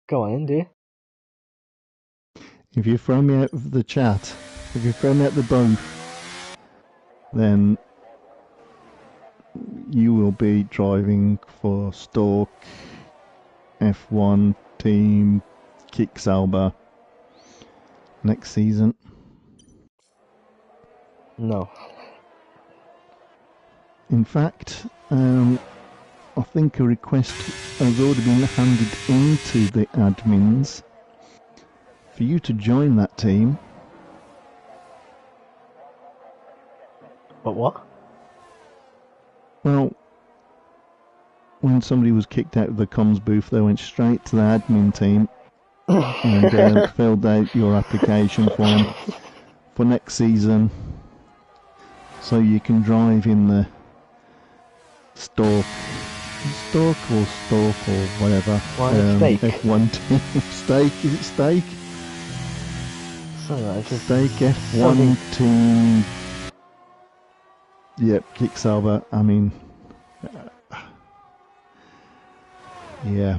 Go on then, do you? If you throw me out of the chat, if you throw me out the booth, then you will be driving for Stork F1 team Kicksauber next season. No. In fact, I think a request has already been handed into the admins for you to join that team. But what? Well, when somebody was kicked out of the comms booth, they went straight to the admin team and filled out your application form for next season, so you can drive in the Stork or whatever. Steak. F1 team. Steak, is it Steak? Steak F1 team. Yep, Kicksauber. I mean, Yeah.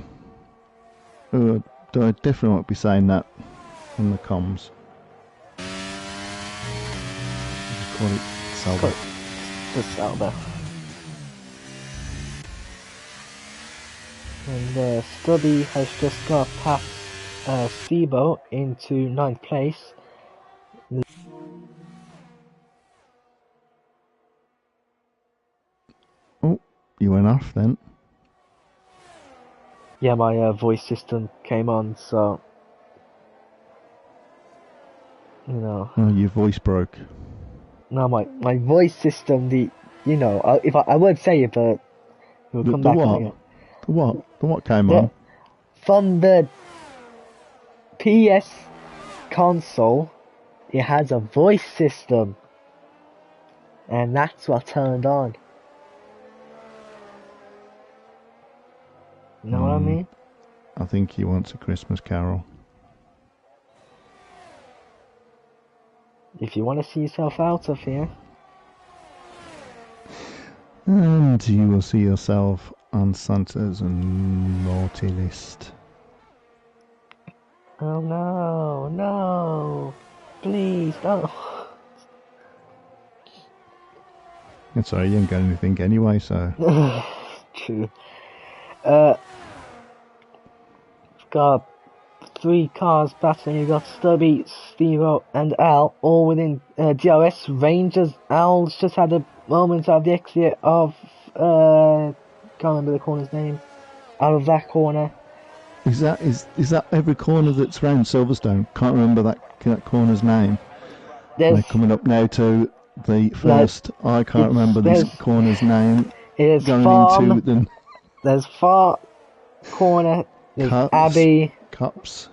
I definitely won't be saying that on the comms. Just call it Salva. Just Salva. And Stubby has just got past Stebo into 9th place. Oh, you went off then. Yeah, my voice system came on, so you know. Oh, your voice broke. No, my voice system, if I would say it, but it will come The back on what? again. The what? The what came on? From the PS console, it has a voice system, and that's what turned on. You know what I mean? I think he wants a Christmas Carol. If you want to see yourself out of here. And you will see yourself on Santa's naughty list. Oh no, please don't. It's alright, you didn't get anything anyway, so. True. Got 3 cars battling. You got Stubby, Stevo, and Al, all within DRS ranges. Al's just had a moment of the exit of can't remember the corner's name. Out of that corner. Is that every corner that's round Silverstone? Can't remember that corner's name. They're coming up now to the first. I can't remember this corner's name. There's Far Corner. There's Abbey. Cups.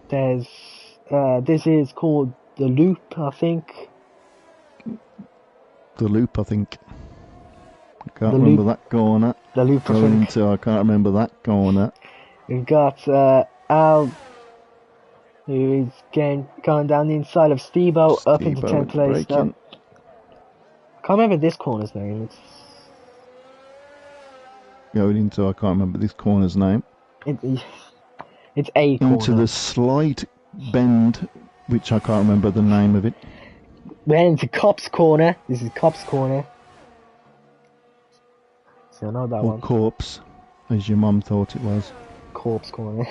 There's this is called the Loop, I think. The Loop, I think. I can't remember that corner. The Loop, going into. I can't remember that corner. We've got Al, who is going down the inside of Stebo up into 10th place. Can't remember this corner's name. Going into. I can't remember this corner's name. It's a corner. Into the slight bend, which I can't remember the name of it. We're into Cop's Corner. This is Cop's Corner. So I know that one. Corpse, as your mum thought it was. Corpse Corner.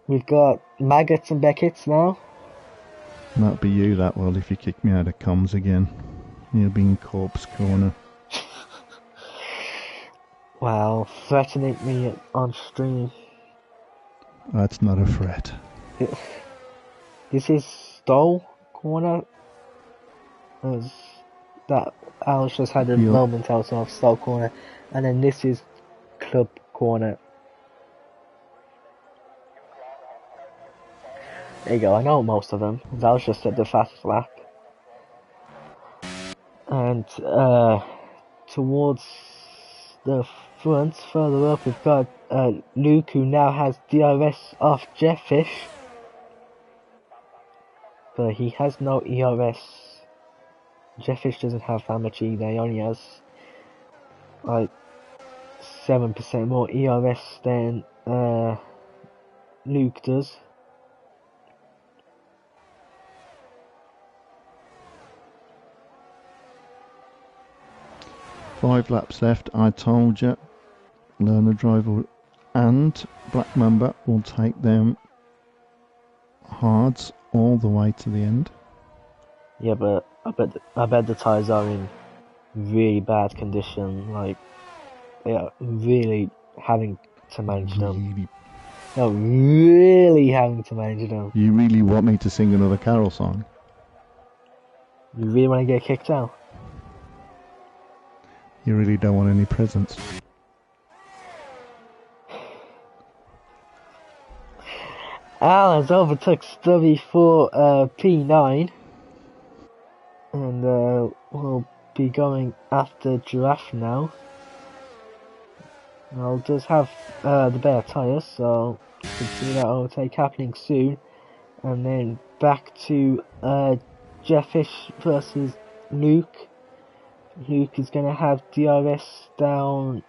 We've got Maggots and Beckett's now. That'll be you, that will, if you kick me out of comms again. You'll be in Corpse Corner. Wow, threatening me on stream. That's not a threat. This is Stoll Corner. That Alice just had a moment out of Stoll Corner. And then this is Club Corner. There you go, I know most of them. That was just at the fastest lap. And towards the front, further up, we've got Luke, who now has DRS off Jeffish. But he has no ERS. Jeffish doesn't have that much either. He only has like 7% more ERS than Luke does. Five laps left. I told you, Learner Driver and Black Mamba will take them hards all the way to the end. Yeah, but I bet the tyres are in really bad condition. Like, they are really having to manage them. No, really having to manage them. You really want me to sing another carol song? You really want to get kicked out? You really don't want any presents? Al has overtook Stubby for P9. And we'll be going after Giraffe now. I'll just have the bare tyres, so you can see that overtake happening soon. And then back to Jeffish versus Luke. Luke is going to have DRS down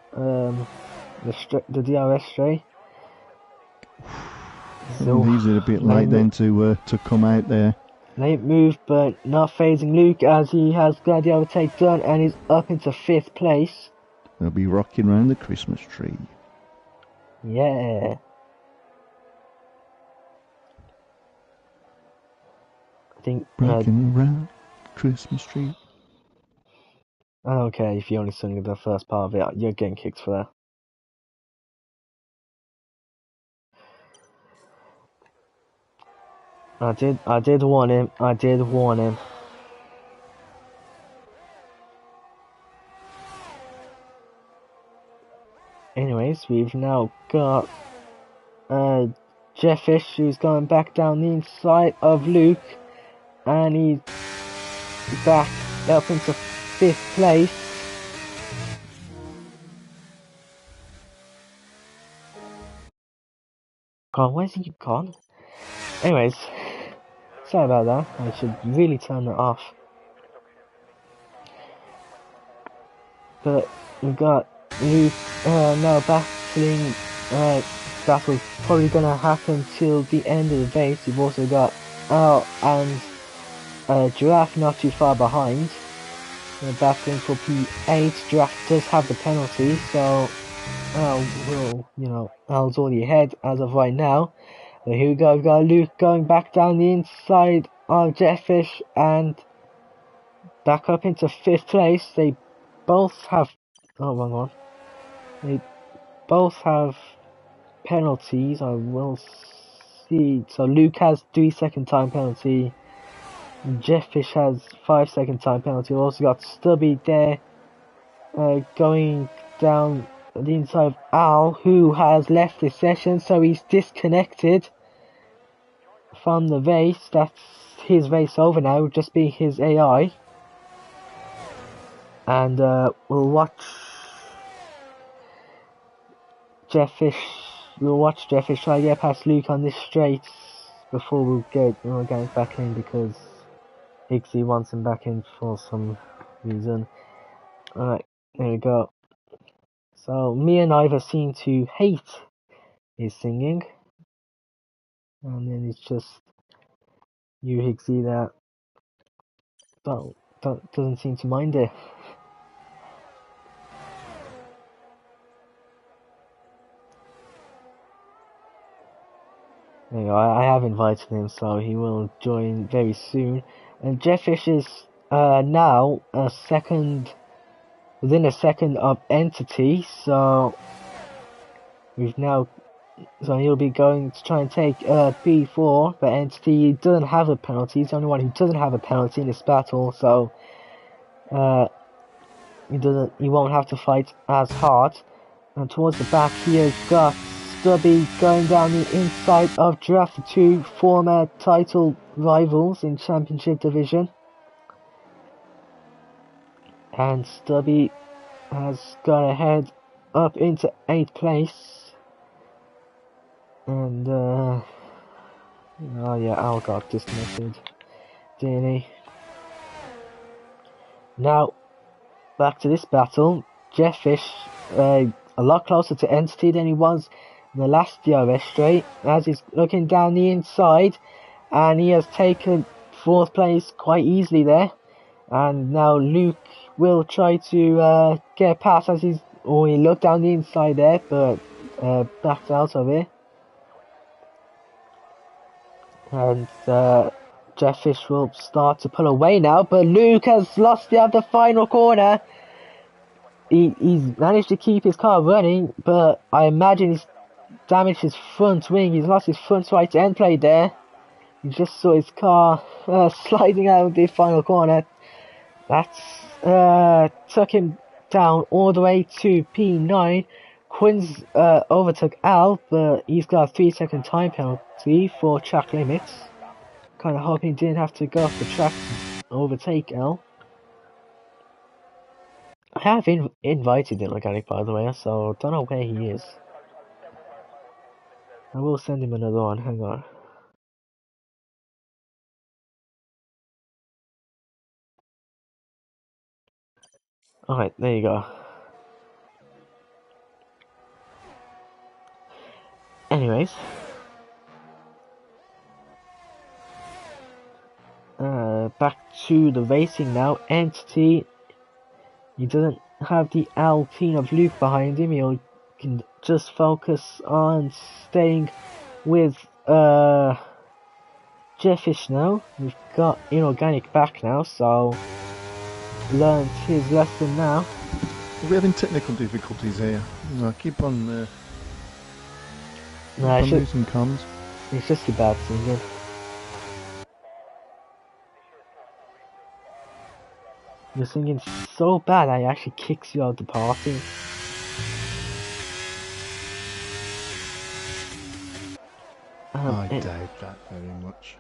the DRS stray. So He's a bit late then to come out there. late move, but not phasing Luke as he has got the overtake done and is up into 5th place. They'll be rocking around the Christmas tree. Yeah. I think Rocking around Christmas tree. I don't care if you only sing the first part of it, you're getting kicked for that. I did warn him. Anyways, we've now got Jeffish who's going back down the inside of Luke, and he's back up into 5th place. God, where's he gone? Anyways, sorry about that. I should really turn it off. But we've got Luke now battling. Battle's probably gonna happen till the end of the race. You've also got Al and Giraffe not too far behind. They're battling for P8. Giraffe does have the penalty, so Al's already ahead as of right now. But here we go, we've got Luke going back down the inside of Jetfish and back up into 5th place. They both have wrong one. They both have penalties. I will see. So Luke has 3-second time penalty. Jeffish has 5-second time penalty. We also got Stubby there going down the inside of Al, who has left the session, so he's disconnected from the race. That's his race over now. It'll just be his AI. And we'll watch Jeffish try to get past Luke on this straight before we'll get back in, because Higgsy wants him back in for some reason. Alright, there we go. So me and Ivor seem to hate his singing, and then it's just you, Higgsy, that doesn't seem to mind it. There you go. I have invited him, so he will join very soon. And Jeffish is now within a second of Entity, so he'll be going to try and take P4, but Entity doesn't have a penalty. He's the only one who doesn't have a penalty in this battle, so he won't have to fight as hard. And towards the back here, he's got Stubby going down the inside of Giraffe, the two former title rivals in Championship Division. And Stubby has gone ahead up into 8th place. And oh yeah, Al got disconnected, didn't he? Now back to this battle. Jeffish a lot closer to Entity than he was in the last DRS straight, as he's looking down the inside, and he has taken 4th place quite easily there. And now Luke will try to get past as he looked down the inside there, but backed out of it. And Jeffish will start to pull away now, but Luke has lost the final corner. He's managed to keep his car running, but I imagine he's damaged his front wing. He's lost his front right end plate there. You just saw his car sliding out of the final corner. That's took him down all the way to P9. Quinn's overtook Al, but he's got a 3-second time penalty for track limits. Kind of hoping he didn't have to go off the track to overtake Al. I have invited the mechanic, by the way, so don't know where he is. I will send him another one, hang on. Alright, there you go. Anyways, back to the racing now. Entity, he doesn't have the Alpine of Luke behind him. He can just focus on staying with Jeffish now. We've got Inorganic back now, so learned his lesson now. We're having technical difficulties here. I keep on Nah, losing comms. it's just a bad singing. You're singing so bad that it actually kicks you out the party. I doubt that very much.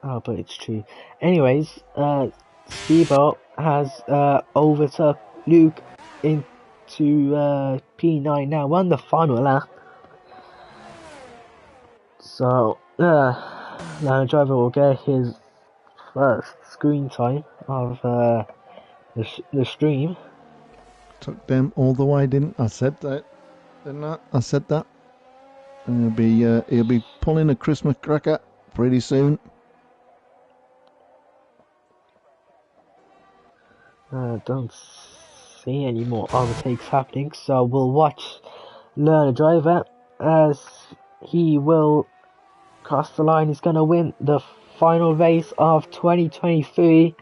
Oh, but it's true. Anyways, Steve-O has overtook Luke into P9 now, won the final lap. So, Lana Driver will get his first screen time of the stream. Took them all the way, didn't I? Said that, didn't I? I said that. And he'll be pulling a Christmas cracker pretty soon. Don't see any more overtakes happening, so we'll watch Learn a Driver as he will cross the line. He's going to win the final race of 2023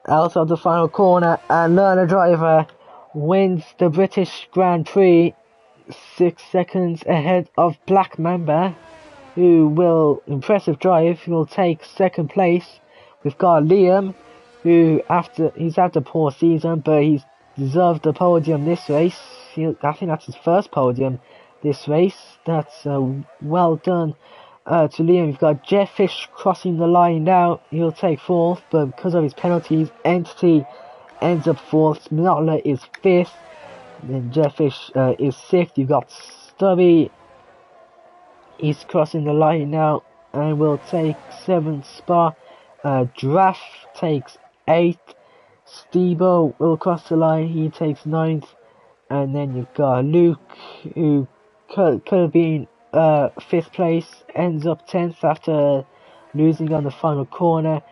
out of the final corner, and Learn a Driver wins the British Grand Prix 6 seconds ahead of Black Mamba, who will, impressive drive, will take second place. We've got Liam, who he's had a poor season, but he's deserved the podium this race. I think that's his first podium this race. That's well done to Liam. We've got Jeffish crossing the line now. He'll take fourth, but because of his penalties, Entity ends up fourth. Minotla is fifth. Then Jeffish is sixth. You've got Stubby. He's crossing the line now and will take seventh spot. Draft takes 8th. Stebo will cross the line, he takes 9th. And then you've got Luke, who could have been 5th place, ends up 10th after losing on the final corner.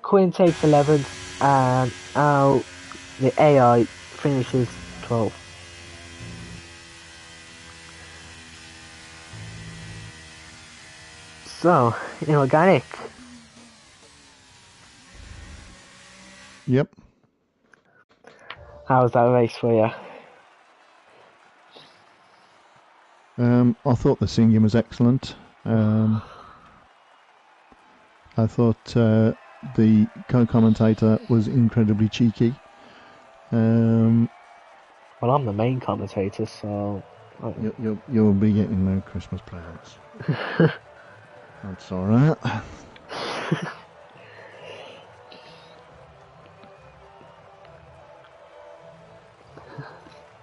Quinn takes 11th, and the AI finishes 12th. So, Inorganic. Yep. How was that race for you? I thought the singing was excellent. I thought the co-commentator was incredibly cheeky. Well, I'm the main commentator, so you'll be getting no Christmas presents. That's all right.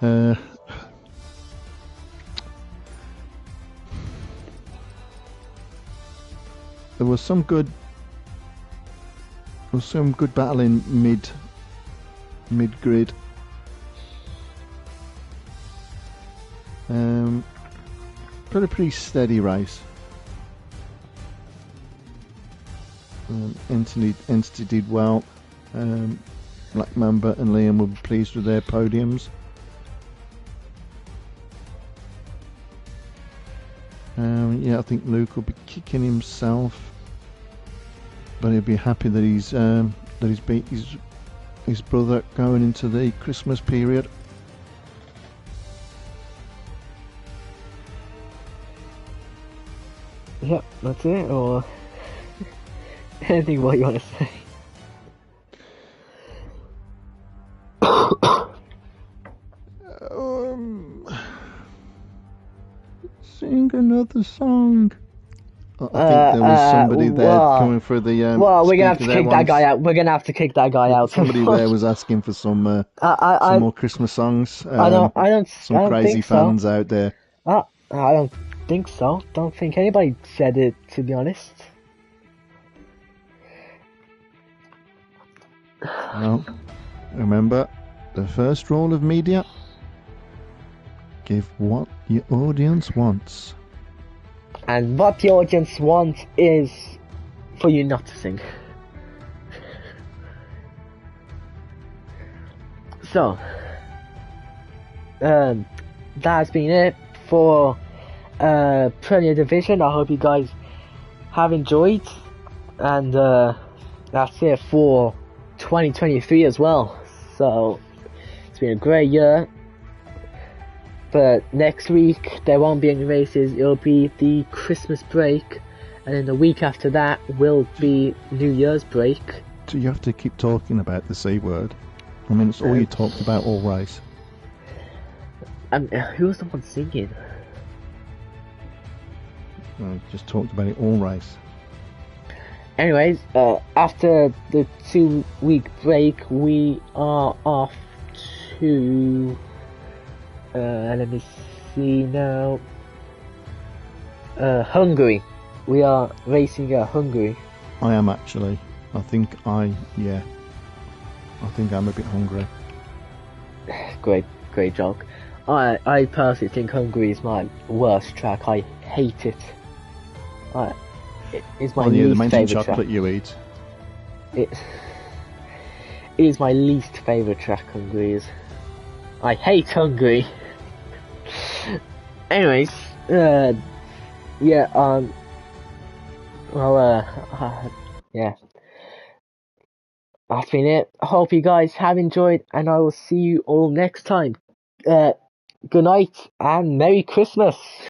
There was some good battling mid grid. Pretty steady race. Entity did well. Black Mamba and Liam were pleased with their podiums. Yeah, I think Luke will be kicking himself, but he'll be happy that he's beat his brother going into the Christmas period. Yep, that's it, or anything what you want to say? Sing another song. I think there was somebody there coming for the. Well, we're gonna have to kick that guy out. We're gonna have to kick that guy out. Somebody there was asking for some more Christmas songs. I don't. Some crazy fans out there. I don't think so. Don't think anybody said it, to be honest. Well, remember the first rule of media: give what your audience wants. And what the audience wants is for you not to sing. So, that's been it for Premier Division. I hope you guys have enjoyed, and that's it for 2023 as well. So it's been a great year, but next week there won't be any races. It'll be the Christmas break, and then the week after that will be New Year's break. Do you have to keep talking about the C word? I mean, it's all you talked about all race. Who was the one singing? I just talked about it all race. Anyways, after the 2-week break, we are off to, let me see now, Hungary. We are racing at Hungary. I am actually. I think I'm a bit hungry. Great joke. I personally think Hungary is my worst track. I hate it. It's my least the favourite chocolate track. you eat. It is my least favourite track, Hungary is. I hate Hungary. Anyways, yeah, yeah. That's been it. I hope you guys have enjoyed, and I will see you all next time. Good night and Merry Christmas.